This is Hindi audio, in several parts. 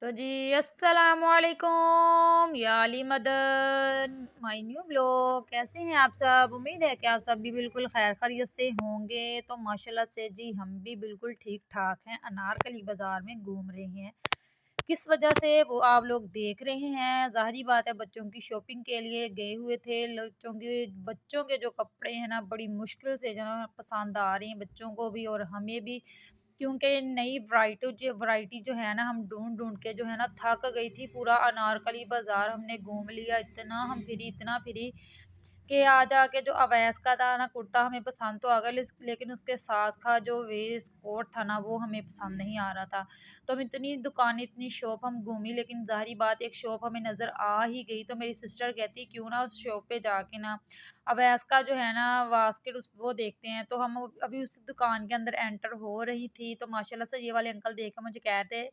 तो जी अस्सलामुअलैकुम या Ali Madan my new blog. कैसे हैं आप सब? उम्मीद है कि आप सब भी बिल्कुल खैर खैरियत से होंगे। तो माशाल्लाह से जी हम भी बिल्कुल ठीक ठाक हैं। अनारकली बाज़ार में घूम रहे हैं। किस वजह से वो आप लोग देख रहे हैं, ज़ाहिरी बात है बच्चों की शॉपिंग के लिए गए हुए थे। बच्चों के जो कपड़े हैं ना बड़ी मुश्किल से जो है पसंद आ रहे हैं बच्चों को भी और हमें भी, क्योंकि नई वैरायटी जो है ना हम ढूंढ के जो है ना थक गई थी। पूरा अनारकली बाज़ार हमने घूम लिया, इतना फिरी कि आ जाके जो अवैस का था ना कुर्ता हमें पसंद तो आ गया, लेकिन उसके साथ का जो वेस्ट कोट था ना वो हमें पसंद नहीं आ रहा था। तो हम इतनी दुकान इतनी शॉप हम घूमी, लेकिन ज़ाहिरी बात एक शॉप हमें नज़र आ ही गई। तो मेरी सिस्टर कहती क्यों ना उस शॉप पे जाके ना अवैस का जो है ना बास्केट उस वो देखते हैं। तो हम अभी उस दुकान के अंदर एंटर हो रही थी तो माशाल्लाह से ये वाले अंकल देख कर मुझे कहते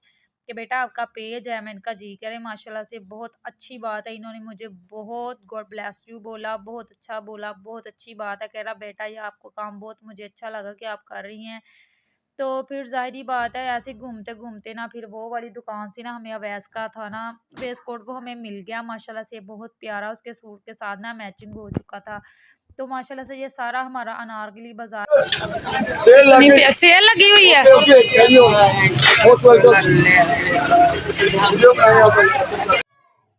कि बेटा आपका पेज है। मैं इनका जी कह रहे माशाल्लाह से बहुत अच्छी बात है। इन्होंने मुझे बहुत गॉड ब्लेस यू बोला, बहुत अच्छा बोला, बहुत अच्छी बात है। कह रहा बेटा ये आपको काम बहुत मुझे अच्छा लगा कि आप कर रही हैं। तो फिर ज़ाहिर-सी बात है ऐसे घूमते-घूमते ना फिर वो वाली दुकान से ना हमें अवैस का था ना वेस्ट कोट वो हमें मिल गया माशाल्लाह से, बहुत प्यारा उसके सूट के साथ ना मैचिंग हो चुका था। तो माशाल्लाह से ये सारा हमारा अनारकली बाज़ार सेल लगी हुई है।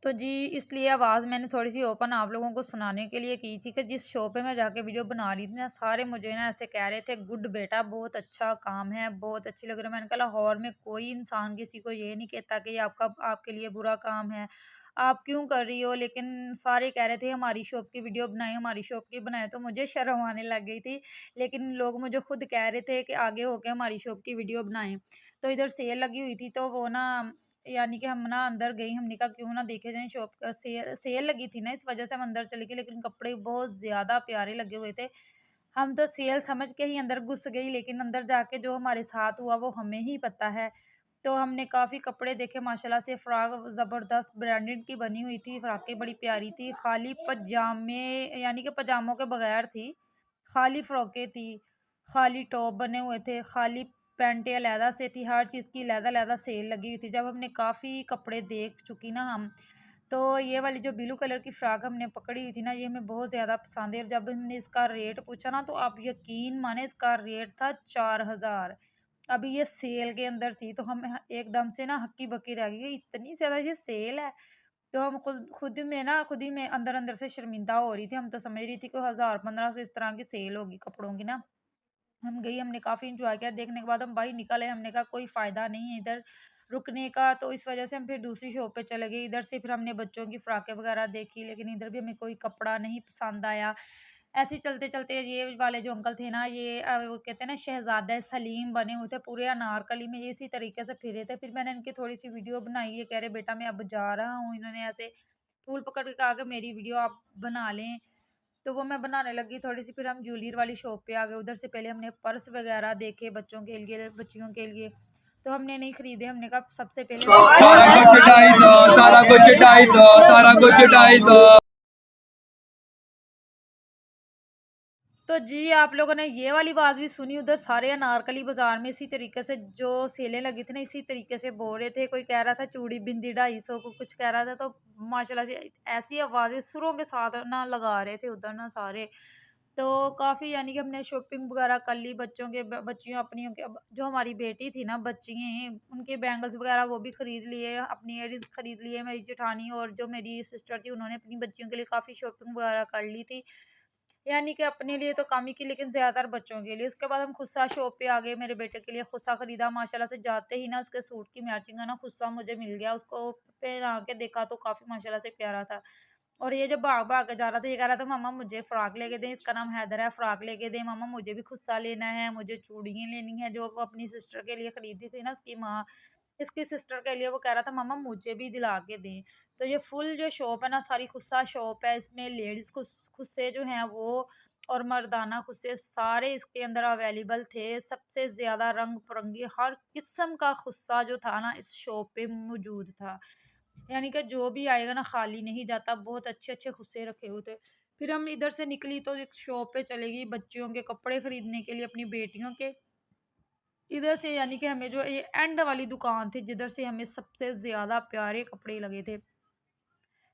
तो जी इसलिए आवाज़ मैंने थोड़ी-सी ओपन आप लोगों को सुनाने के लिए की थी कि जिस शॉप पे मैं जाके वीडियो बना रही थी ना, सारे मुझे ना ऐसे कह रहे थे गुड बेटा बहुत अच्छा काम है, बहुत अच्छी लग रही है। मैंने कहा लाहौर में कोई इंसान किसी को ये नहीं कहता कि ये आपके लिए बुरा काम है, आप क्यों कर रही हो? लेकिन सारे कह रहे थे हमारी शॉप की वीडियो बनाएँ, हमारी शॉप की बनाएँ। तो मुझे शर्म आने लग गई थी, लेकिन लोग मुझे खुद कह रहे थे कि आगे होके हमारी शॉप की वीडियो बनाएँ। तो इधर सेल लगी हुई थी तो वो ना यानी कि हम ना अंदर गई, हमने कहा क्यों ना देखे जाएँ शॉप का सेल लगी थी ना, इस वज़ह से हम अंदर चले गए, लेकिन कपड़े बहुत ज़्यादा प्यारे लगे हुए थे। हम तो सेल समझ के ही अंदर घुस गई, लेकिन अंदर जाके जो हमारे साथ हुआ वो हमें ही पता है। तो हमने काफ़ी कपड़े देखे माशाल्लाह से, फ्रॉक ज़बरदस्त ब्रांडेड की बनी हुई थी, फ्रॉकें बड़ी प्यारी थी, खाली पजामे यानी कि पजामों के बगैर थी, खाली फ्रॉकें थी, खाली टॉप बने हुए थे, खाली पैंटें अलहदा से थी, हर चीज़ की अलहदा-अलहदा सेल लगी हुई थी। जब हमने काफ़ी कपड़े देख चुकी ना हम, तो ये वाली जो ब्लू कलर की फ्रॉक हमने पकड़ी हुई थी ना, ये हमें बहुत ज़्यादा पसंद है और जब हमने इसका रेट पूछा ना, तो आप यकीन माने इसका रेट था 4000। अभी ये सेल के अंदर थी, तो हम एकदम से ना हक्की-बक्की रह गई, इतनी ज़्यादा ये सेल है। तो हम खुद ही में अंदर-अंदर से शर्मिंदा हो रही थी। हम तो समझ रही थी कि 1000 1500 इस तरह की सेल होगी कपड़ों की ना। हम गई, हमने काफ़ी एन्जॉय किया, देखने के बाद हम बाहर निकल आए, हमने कहा कोई फ़ायदा नहीं है इधर रुकने का, तो इस वज़ह से हम फिर दूसरी शॉप पे चले गए। इधर से फिर हमने बच्चों की फ्रॉकें वग़ैरह देखी, लेकिन इधर भी हमें कोई कपड़ा नहीं पसंद आया। ऐसे ही चलते-चलते ये वाले जो अंकल थे ना, ये वो कहते हैं ना शहज़ादा सलीम बने हुए थे, पूरे अनारकली में ये इसी तरीके से फिरे थे। फिर मैंने इनकी थोड़ी-सी वीडियो बनाई, ये कह रहे बेटा मैं अब जा रहा हूँ। इन्होंने ऐसे फूल पकड़ के कहा कि मेरी वीडियो आप बना लें। तो वो मैं बनाने लगी थोड़ी-सी, फिर हम ज्वेलरी वाली शॉप पे आ गए। उधर से पहले हमने पर्स वगैरह देखे बच्चों के लिए, बच्चियों के लिए, तो हमने नहीं खरीदे। हमने कहा सबसे पहले सारा कुछ 250, सारा कुछ 250, सारा कुछ 250। तो जी, आप लोगों ने ये वाली आवाज़ भी सुनी, उधर सारे अनारकली बाज़ार में इसी तरीके से जो सेलें लगी थी ना, इसी तरीके से बोल रहे थे। कोई कह रहा था चूड़ी बिंदी 250 को कुछ कह रहा था, तो माशाल्लाह से ऐसी आवाज़ें सुरों के साथ ना लगा रहे थे उधर ना सारे। तो काफ़ी यानी कि हमने शॉपिंग वगैरह कर ली बच्चों के बच्चियों अपनियों के। अब जो हमारी बेटी थी ना बच्चियाँ, उनके बैंगल्स वगैरह वो भी खरीद लिए, अपनी इयररिंग्स खरीद लिए। मेरी जेठानी और जो मेरी सिस्टर थी उन्होंने अपनी बच्चियों के लिए काफ़ी शॉपिंग वगैरह कर ली थी। यानी कि अपने लिए तो कम ही की, लेकिन ज़्यादातर बच्चों के लिए। उसके बाद हम खुस्सा शॉप पे आ गए, मेरे बेटे के लिए खुस्सा खरीदा। माशाल्लाह से जाते ही ना उसके सूट की मैचिंग है ना खुस्सा मुझे मिल गया। उसको पहना के देखा तो काफ़ी माशाल्लाह से प्यारा था। और ये जब भाग-भाग के जा रहा था, ये कह रहा था मम्मा मुझे फ्रॉक लेके दें, इसका नाम हैदर है, फ्रॉक लेके दें मम्मा, मुझे भी खुस्सा लेना है, मुझे चूड़ियाँ लेनी है जो वो अपनी सिस्टर के लिए खरीदी थी ना उसकी माँ, इसकी सिस्टर के लिए वो कह रहा था मम्मा मुझे भी दिला के दें। तो ये फुल जो शॉप है ना सारी खुस्सा शॉप है, इसमें लेडीज़ खुस्से जो हैं वो और मर्दाना खुस्से सारे इसके अंदर अवेलेबल थे। सबसे ज़्यादा रंग-बिरंगी हर किस्म का खुस्सा जो था ना इस शॉप पे मौजूद था। यानी कि जो भी आएगा ना खाली नहीं जाता, बहुत अच्छे-अच्छे खुस्से रखे हुए थे। फिर हम इधर से निकली तो एक शॉप पे चली गई बच्चियों के कपड़े खरीदने के लिए अपनी बेटियों के। इधर से यानी कि हमें जो ये एंड वाली दुकान थी जिधर से हमें सबसे ज़्यादा प्यारे कपड़े लगे थे,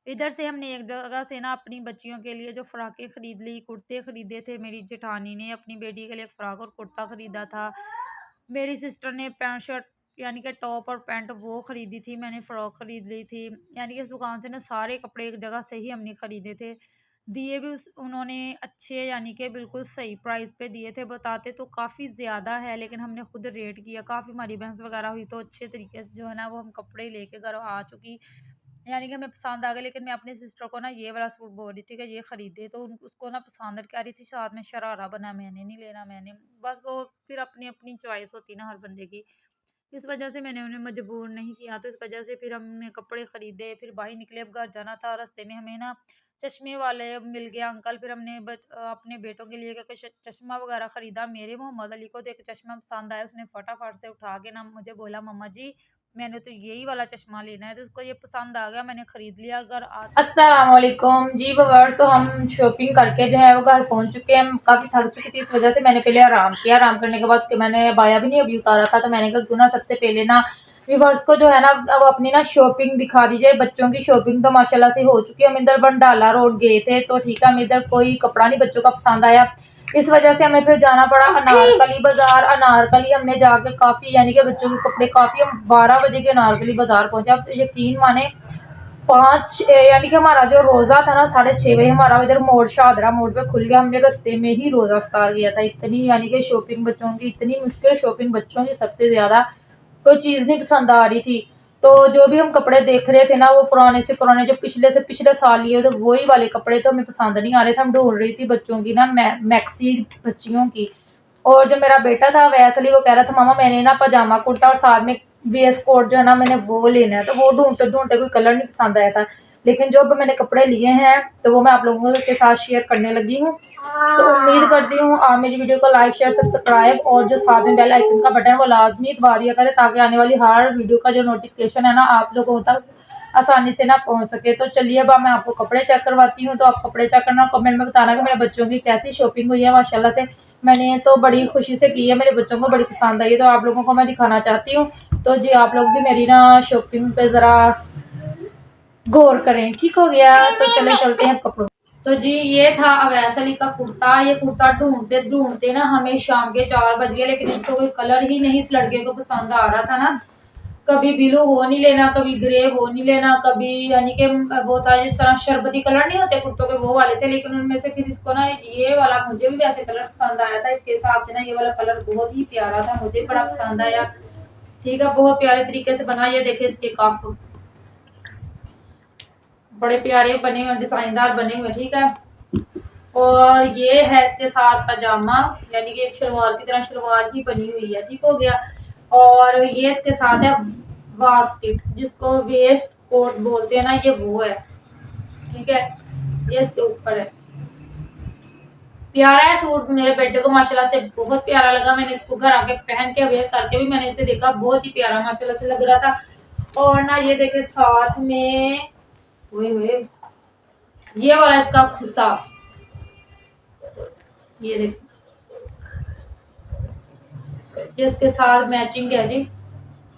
इधर से हमने एक जगह से ना अपनी बच्चियों के लिए जो फ्रॉकें खरीद ली, कुर्ते खरीदे थे। मेरी जेठानी ने अपनी बेटी के लिए एक फ्रॉक और कुर्ता खरीदा था। मेरी सिस्टर ने पैंट शर्ट यानी कि टॉप और पैंट वो खरीदी थी। मैंने फ्रॉक खरीद ली थी। यानी कि इस दुकान से ना सारे कपड़े एक जगह से ही हमने खरीदे थे। दिए भी उस उन्होंने अच्छे यानी कि बिल्कुल सही प्राइस पे दिए थे। बताते तो काफ़ी ज़्यादा है लेकिन हमने खुद रेट किया। काफ़ी हमारी बहस वगैरह हुई तो अच्छे तरीके से जो है ना वो हम कपड़े लेके घर आ चुकी। यानी कि हमें पसंद आ गया, लेकिन मैं अपनी सिस्टर को ना ये वाला सूट बोल रही थी कि ये खरीदे, तो उसको ना पसंद कह रही थी, साथ में शरारा बना, मैंने नहीं लेना, मैंने बस वो फिर अपनी अपनी चॉइस होती ना हर बंदे की। इस वजह से मैंने उन्हें मजबूर नहीं किया, तो इस वजह से फिर हमने कपड़े खरीदे, फिर बाहर निकले। अब घर जाना था, रास्ते में हमें ना चश्मे वाले मिल गया अंकल। फिर हमने अपने बेटों के लिए कुछ चश्मा वगैरह खरीदा। मेरे मोहम्मद अली को तो एक चश्मा पसंद आया, उसने फटाफट से उठा के ना मुझे बोला, मम्मा जी मैंने तो यही वाला चश्मा लेना है, तो उसको ये पसंद आ गया, मैंने खरीद लिया। अगर अस्सलाम वालेकुम जी व्यूअर्स, तो हम शॉपिंग करके जो है वो घर पहुंच चुके हैं। हम काफ़ी थक चुकी थी, इस वजह से मैंने पहले आराम किया। आराम करने के बाद मैंने बाया भी नहीं अभी उतारा था, तो मैंने कहा क्यों ना सबसे पहले ना व्यूअर्स को जो है ना वो अपनी ना शॉपिंग दिखा दी जाए। बच्चों की शॉपिंग तो माशाल्लाह से हो चुकी है। हम इधर बंडाला रोड गए थे, तो ठीक है, हम इधर कोई कपड़ा नहीं बच्चों का पसंद आया, इस वजह से हमें फिर जाना पड़ा अनारकली बाजार। अनारकली हमने जाके काफ़ी यानी कि बच्चों के कपड़े काफ़ी, हम 12 बजे के अनारकली बाजार पहुंचे। अब यकीन माने 5 यानी कि हमारा जो रोज़ा था ना 6:30 बजे हमारा इधर मोड़ शाहदरा मोड़ पे खुल गया। हमने रास्ते में ही रोज़ा इफ्तार किया था। इतनी यानी कि शॉपिंग बच्चों की, इतनी मुश्किल शॉपिंग बच्चों की, सबसे ज़्यादा कोई चीज़ नहीं पसंद आ रही थी। तो जो भी हम कपड़े देख रहे थे ना वो पुराने से पुराने, जो पिछले से पिछले साल लिए थे वही वाले कपड़े, तो हमें पसंद नहीं आ रहे थे। हम ढूंढ रही थी बच्चों की ना मैक्सी बच्चियों की। और जो मेरा बेटा था वैसे वो कह रहा था, मामा मैंने ना पजामा कुर्ता और साथ में वेस्ट कोट जो है ना मैंने वो लेना है। तो वो ढूंढते ढूंढते कोई कलर नहीं पसंद आया था, लेकिन जो मैंने कपड़े लिए हैं तो वो मैं आप लोगों के साथ शेयर करने लगी हूँ। तो उम्मीद करती हूँ आप मेरी वीडियो को लाइक शेयर सब्सक्राइब और जो साथ में बेल आइकन का बटन है वो लाजमी दबा दिया करें, ताकि आने वाली हर वीडियो का जो नोटिफिकेशन है ना आप लोगों तक आसानी से ना पहुंच सके। तो चलिए अब मैं आपको कपड़े चेक करवाती हूँ। तो आप कपड़े चेक करना, कमेंट में बताना कि मेरे बच्चों की कैसी शॉपिंग हुई है। माशाल्लाह से मैंने तो बड़ी खुशी से की है, मेरे बच्चों को बड़ी पसंद आई है, तो आप लोगों को मैं दिखाना चाहती हूँ। तो जी आप लोग भी मेरी ना शॉपिंग पे ज़रा गौर करें, ठीक हो गया। तो चले चलते हैं कपड़ों। तो जी ये था अवैस अली का कुर्ता। ये कुर्ता ढूंढते ढूंढते ना हमें शाम के 4 बज गए, लेकिन इसको कोई कलर ही नहीं इस लड़के को पसंद आ रहा था ना। कभी ब्लू वो नहीं लेना, कभी ग्रे वो नहीं लेना, कभी यानी कि वो था जिस तरह शरबती कलर नहीं होते कुर्तों के, वो वाले थे। लेकिन उनमें से फिर इसको ना ये वाला, मुझे भी वैसे कलर पसंद आया था इसके हिसाब से ना, ये वाला कलर बहुत ही प्यारा था, मुझे बड़ा पसंद आया। ठीक है, बहुत प्यारे तरीके से बना। ये देखे इसके काफ बड़े प्यारे बने हुए, डिजाइनदार बने हुए, ठीक है। और ये है इसके साथ पजामा, यानी कि एक शलवार की तरह शलवार ही बनी हुई है, ठीक हो गया। और ये इसके साथ है बास्केट, जिसको वेस्ट कोट बोलते हैं ना, ये वो है, ठीक है। ये इसके ऊपर है, प्यारा है सूट, मेरे बेटे को माशाल्लाह से बहुत प्यारा लगा। मैंने इसको घर आके पहन के वेयर करके भी मैंने इसे देखा, बहुत ही प्यारा माशाल्लाह से लग रहा था। और ना ये देखे साथ में हुए ये वाला इसका खुसा, ये देख, ये इसके साथ मैचिंग है जी।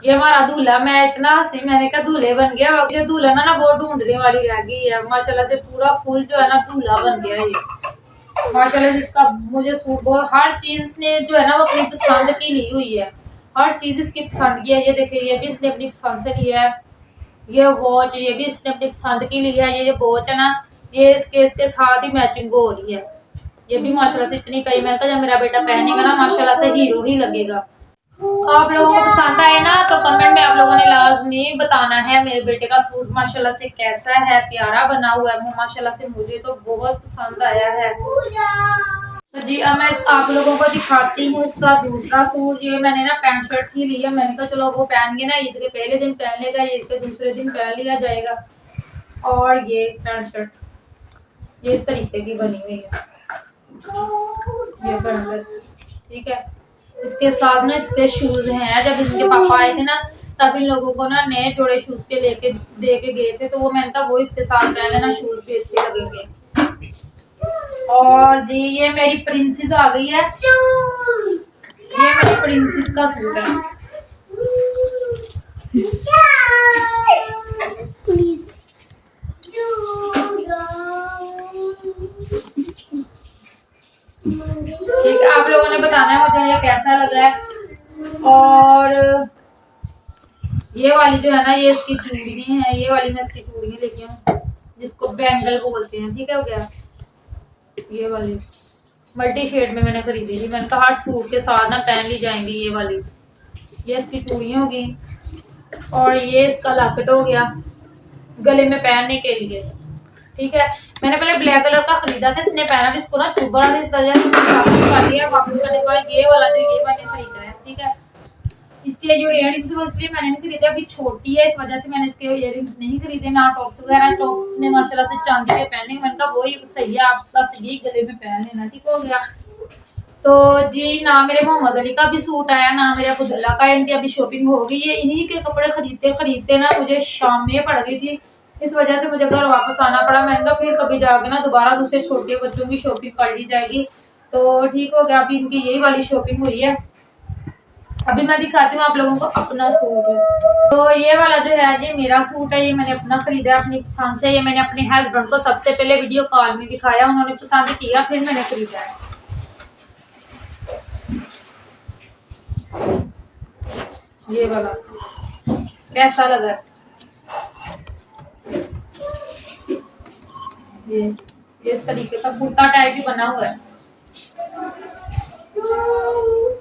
ये हमारा दूल्हा, मैं इतना हंसी, मैंने कहा दूल्हे बन गया। ये दूल्हा ना वो ढूंढने वाली रह गई है, माशाल्लाह से पूरा फुल जो है ना दूल्हा बन गया है ये। माशाल्लाह से इसका मुझे सूट बहुत, हर चीज ने जो है ना वो अपनी पसंद की ली हुई है, हर चीज इसकी पसंद की है। ये देखिए ये भी इसने अपनी पसंद से लिया है। ये वॉच, ये भी इसने अपनी पसंद की ली है। ये वॉच है ना, ये इसके साथ ही मैचिंग हो रही है। ये भी माशाल्लाह से इतनी प्यारी, मैंने कहा जब मेरा बेटा पहनेगा ना माशाल्लाह से हीरो ही लगेगा। आप लोगों को पसंद आए ना तो कमेंट में आप लोगों ने लाजमी बताना है मेरे बेटे का सूट माशाल्लाह से कैसा है, प्यारा बना हुआ है माशाल्लाह से, मुझे तो बहुत पसंद आया है। तो जी अब मैं आप लोगों को दिखाती हूँ इसका दूसरा सूट। ये मैंने ना पैंट शर्ट ही ली है, मैंने कहा चलो वो पहन के ना ईद के पहले दिन पहन लेगा, ईद के दूसरे दिन पहन लिया जाएगा। और ये पैंट शर्ट ये इस तरीके की बनी हुई है, ये पैंट, ठीक है। इसके साथ ना इसके शूज हैं, जब इसके पापा आए थे ना तब इन लोगों को ना नए जोड़े शूज के लेके दे के गए थे, तो वो मैंने कहा वो इसके साथ पहन लेना, शूज भी अच्छे लगेंगे। और जी ये मेरी प्रिंसेस आ गई है, ये मेरी प्रिंसेस का सूट है। ठीक है, आप लोगों ने बताना है मुझे ये कैसा लगा है। और ये वाली जो है ना, ये इसकी चूड़ी है, ये वाली मैं इसकी चूड़ी लेके हूँ जिसको बैंगल बोलते हैं। ठीक है, हो गया। ये वाली मल्टी शेड में मैंने खरीदी थी, मैंने कहा हर सूट के साथ ना पहन ली जाएंगी ये वाली। ये इसकी चूड़ी होगी और ये इसका लॉकेट हो गया गले में पहनने के लिए। ठीक है, मैंने पहले ब्लैक कलर का खरीदा था, इसने पहना था, इसको ना चुभ रहा था, इस वजह से मैंने वापस कर दिया। वापस करने के बाद ये वाला जो ये मैंने खरीदा है। ठीक है, इसके जो इयररिंग्स वो इसलिए मैंने नहीं खरीदे, अभी छोटी है इस वजह से मैंने इसके इयररिंग्स नहीं खरीदे, ना टॉप्स वगैरह। टॉप्स ने माशाल्लाह से चांदी के पहने, मैंने कहा वही सही है, आप बस ये गले में पहन लेना। ठीक हो गया। तो जी, ना मेरे मोहम्मद अली का भी सूट आया, ना मेरे अब्दुल्ला का। इनकी अभी शॉपिंग हो गई है। इन्हीं के कपड़े खरीदते खरीदते ना मुझे शाम में पड़ गई थी, इस वजह से मुझे घर वापस आना पड़ा। मैंने कहा फिर कभी जाके ना दोबारा दूसरे छोटे बच्चों की शॉपिंग कर ली जाएगी। तो ठीक हो गया, अभी इनकी यही वाली शॉपिंग हुई है। अभी मैं दिखाती हूँ आप लोगों को अपना सूट। तो ये वाला जो है ये मेरा सूट है, ये मैंने अपना खरीदा अपनी पसंद से। ये मैंने अपने हस्बैंड को सबसे पहले वीडियो कॉल में दिखाया, उन्होंने पसंद किया, फिर मैंने खरीदा है। ये वाला कैसा लगा? ये इस तरीके का कुर्ता टाइप ही बना हुआ है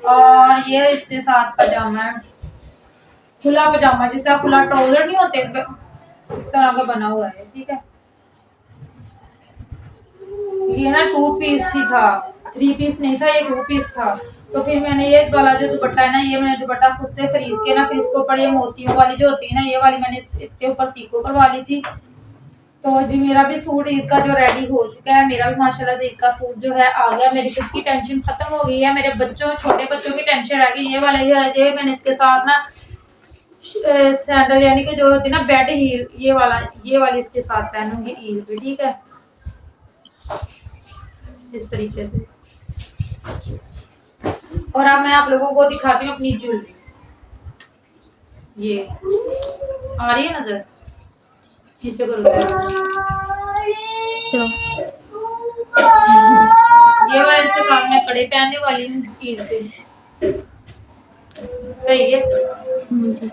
और ये इसके साथ पजामा है, खुला पजामा, जिसका खुला ट्राउजर नहीं होते उस तरह का बना हुआ है। ठीक है, ये ना 2 पीस ही था, 3 पीस नहीं था, ये 2 पीस था। तो फिर मैंने ये वाला जो दुपट्टा है ना, ये मैंने दुपट्टा खुद से खरीद के ना, फिर इसके ऊपर ये मोतियों वाली जो होती है ना, ये वाली मैंने इसके ऊपर पीको करवा ली थी। तो जी मेरा भी सूट ईद का जो रेडी हो चुका है, मेरा भी माशाल्लाह से ईद का सूट जो है आ गया। मेरी खुद की टेंशन खत्म हो गई है, मेरे बच्चों छोटे बच्चों की टेंशन रह गई। ये वाला ये मैंने इसके साथ ना सैंडल यानी कि जो होती है ना बेड हील, ये वाली इसके साथ पहनूंगी ईद पे। ठीक है, इस तरीके से। और अब मैं आप लोगों को दिखाती हूँ अपनी ज्वेलरी। ये आ रही है नजर? नीचे करो। चलो ये वाला इसके साथ मैं कड़े पहनने वाली हूँ ईद पे। सही है जी।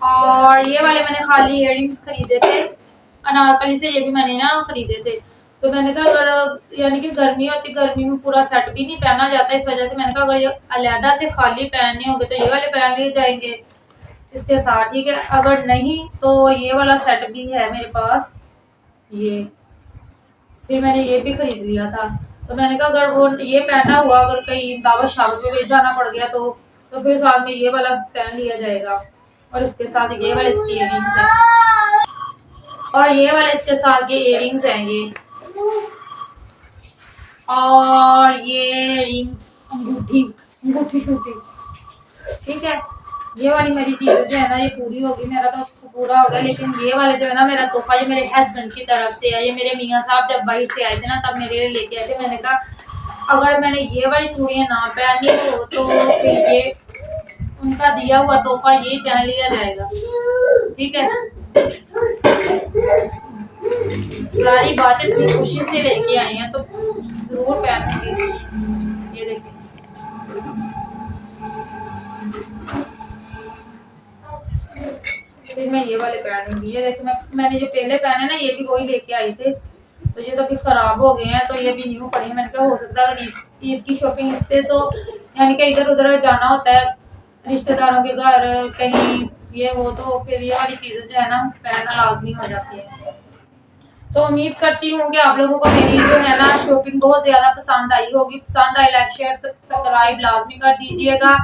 और ये वाले मैंने खाली इयररिंग्स खरीदे थे अनारकली से, ये भी मैंने ना खरीदे थे। तो मैंने कहा अगर यानी कि गर्मी होती, गर्मी में पूरा सेट भी नहीं पहना जाता, इस वजह से मैंने कहा अगर ये अलहदा से खाली पहनने होंगे तो ये वाले पहन लिए जाएंगे इसके साथ। ठीक है, अगर नहीं तो ये वाला सेट भी है मेरे पास, ये फिर मैंने ये भी खरीद लिया था। तो मैंने कहा अगर वो ये पहना हुआ अगर कहीं दावत शावत में भी जाना पड़ गया तो फिर साथ में ये वाला पहन लिया जाएगा। और इसके साथ ये वाले इसके इयररिंग्स हैं, और ये वाले इसके साथ ये इयररिंग्स हैं ये, और ये रिंग अंगूठी शूठी। ठीक है, ये वाली मेरी चीज जो है ना ये पूरी होगी, मेरा तो पूरा हो गया। लेकिन ये वाले जो है ना मेरा तोहफा, ये मेरे हस्बैंड की तरफ से है। ये मेरे मियाँ साहब जब बाहर से आए थे ना तब मेरे लिए लेके आए थे। मैंने कहा अगर मैंने ये वाली चूड़ियाँ ना पहनी हो तो फिर ये उनका दिया हुआ तोहफा ये पहन लिया जाएगा। ठीक है, सारी बातें इतनी खुशी से लेके आई हैं तो जरूर पहनूंगी। ये देखिए, फिर मैं ये वाले पहनूंगी। ये देखिए, मैंने जो पहले पहने ना ये भी वही लेके आई थे, तो ये तो फिर खराब हो गए हैं, तो ये भी न्यू पड़े। मैंने कहा हो सकता है ईद की शॉपिंग पे तो यानी कि इधर उधर जाना होता है रिश्तेदारों के घर कहीं ये वो, तो फिर ये वाली चीजें जो है ना पहनना लाजमी हो जाती है। तो उम्मीद करती हूँ कि आप लोगों को मेरी जो है ना शॉपिंग बहुत ज़्यादा पसंद आई होगी। पसंद आई लाइक शेयर सब्सक्राइब लाजमी कर दीजिएगा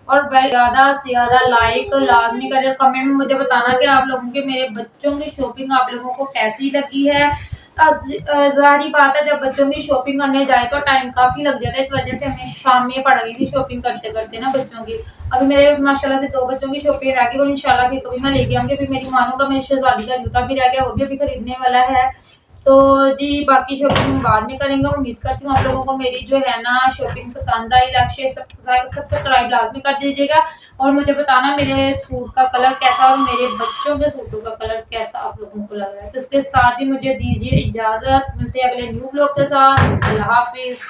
और ज़्यादा से ज़्यादा लाइक लाजमी करें। कमेंट में मुझे बताना कि आप लोगों के मेरे बच्चों की शॉपिंग आप लोगों को कैसी लगी है। ज़ाहिर बात है जब बच्चों की शॉपिंग करने जाए तो टाइम काफ़ी लग जाता है, इस वजह से हमें शाम में पड़ गई थी शॉपिंग करते करते ना बच्चों की। अभी मेरे माशाल्लाह से 2 बच्चों की शॉपिंग रह गई, वो इंशाल्लाह फिर कभी मैं लेके आऊँगी। फिर मेरी मानो का मेरी शहजादी का जूता भी रह गया, वो भी अभी खरीदने वाला है। तो जी बाकी शॉपिंग हम बाद में करेंगे। उम्मीद करती हूँ आप लोगों को मेरी जो है ना शॉपिंग पसंद आई। लाइक शेयर सब्सक्राइब लाजमी कर दीजिएगा और मुझे बताना मेरे सूट का कलर कैसा और मेरे बच्चों के सूटों का कलर कैसा आप लोगों को लग रहा है। तो इसके साथ ही मुझे दीजिए इजाज़त, मिलते हैं अगले न्यू व्लॉग के साथ। अल्लाह हाफिज़।